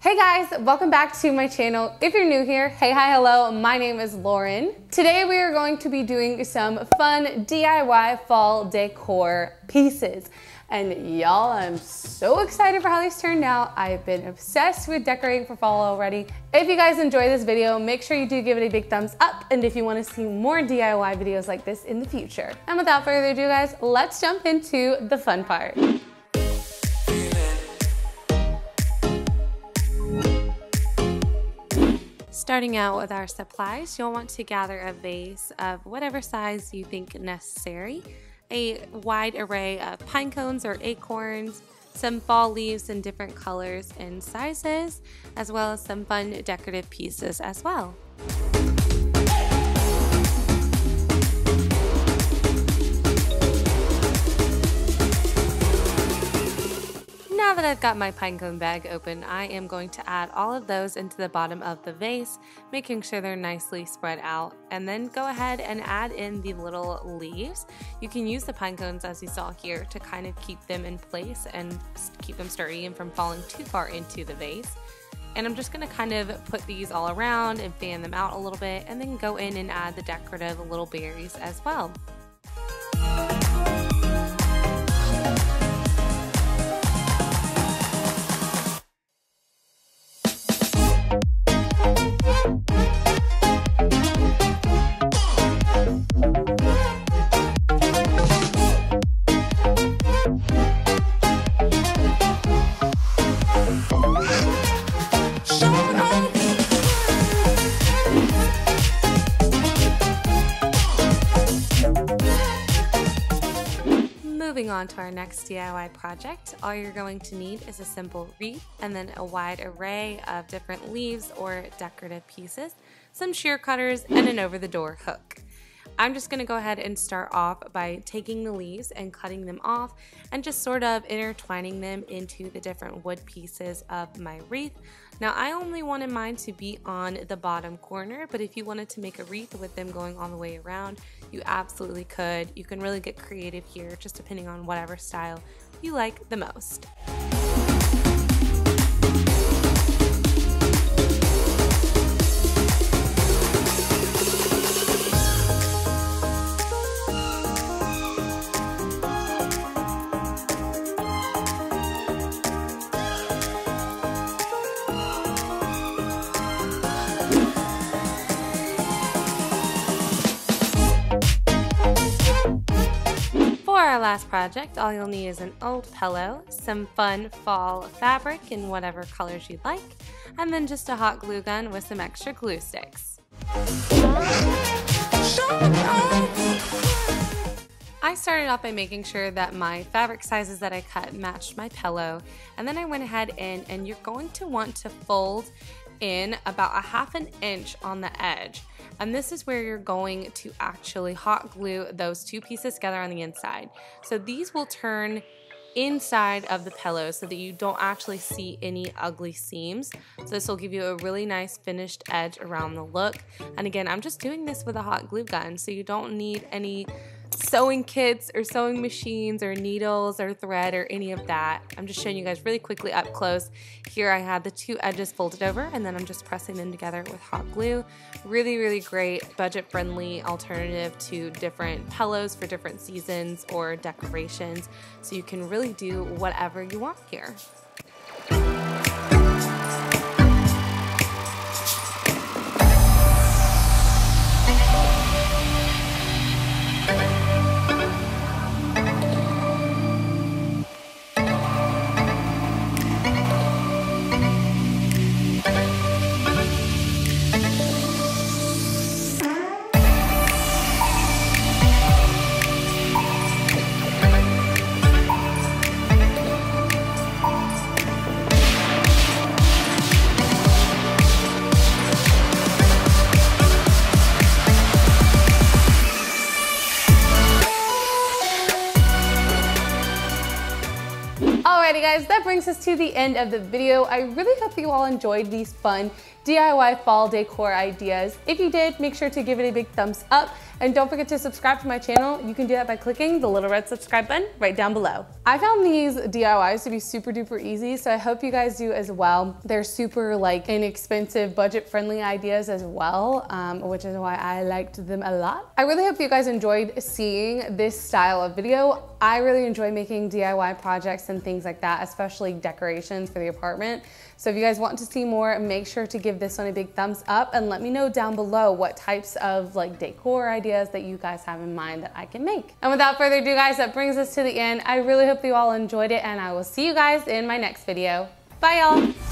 Hey guys, welcome back to my channel. If you're new here, hey, hi, hello, my name is Lauren. Today we are going to be doing some fun DIY fall decor pieces. And y'all, I'm so excited for how these turned out. I've been obsessed with decorating for fall already. If you guys enjoy this video, make sure you do give it a big thumbs up. And if you want to see more DIY videos like this in the future. And without further ado guys, let's jump into the fun part. Starting out with our supplies, you'll want to gather a vase of whatever size you think necessary, a wide array of pine cones or acorns, some fall leaves in different colors and sizes, as well as some fun decorative pieces as well. Now that I've got my pinecone bag open, I am going to add all of those into the bottom of the vase, making sure they're nicely spread out, and then go ahead and add in the little leaves. You can use the pinecones as you saw here to kind of keep them in place and keep them sturdy and from falling too far into the vase. And I'm just going to kind of put these all around and fan them out a little bit, and then go in and add the decorative little berries as well. Moving on to our next DIY project, all you're going to need is a simple wreath and then a wide array of different leaves or decorative pieces, some shear cutters, and an over-the-door hook. I'm just going to go ahead and start off by taking the leaves and cutting them off and just sort of intertwining them into the different wood pieces of my wreath. Now I only wanted mine to be on the bottom corner, but if you wanted to make a wreath with them going all the way around, you absolutely could. You can really get creative here, just depending on whatever style you like the most. For our last project, all you'll need is an old pillow, some fun fall fabric in whatever colors you'd like, and then just a hot glue gun with some extra glue sticks. I started off by making sure that my fabric sizes that I cut matched my pillow, and then I went ahead and you're going to want to fold in about a ½ an inch on the edge. And this is where you're going to actually hot glue those two pieces together on the inside. So these will turn inside of the pillow so that you don't actually see any ugly seams. So this will give you a really nice finished edge around the look. And again, I'm just doing this with a hot glue gun, so you don't need any sewing kits or sewing machines or needles or thread or any of that. I'm just showing you guys really quickly up close. Here I have the two edges folded over, and then I'm just pressing them together with hot glue. Really, really great budget-friendly alternative to different pillows for different seasons or decorations. So you can really do whatever you want here. Alrighty guys, that brings us to the end of the video. I really hope you all enjoyed these fun DIY fall decor ideas. If you did, make sure to give it a big thumbs up And don't forget to subscribe to my channel. You can do that by clicking the little red subscribe button right down below. I found these DIYs to be super duper easy, so I hope you guys do as well. They're super like inexpensive, budget friendly ideas as well, which is why I liked them a lot. I really hope you guys enjoyed seeing this style of video. I really enjoy making DIY projects and things like that, especially decorations for the apartment. So if you guys want to see more, make sure to give this one a big thumbs up and let me know down below what types of like decor ideas that you guys have in mind that I can make. And without further ado, guys, that brings us to the end. I really hope you all enjoyed it, and I will see you guys in my next video. Bye, y'all.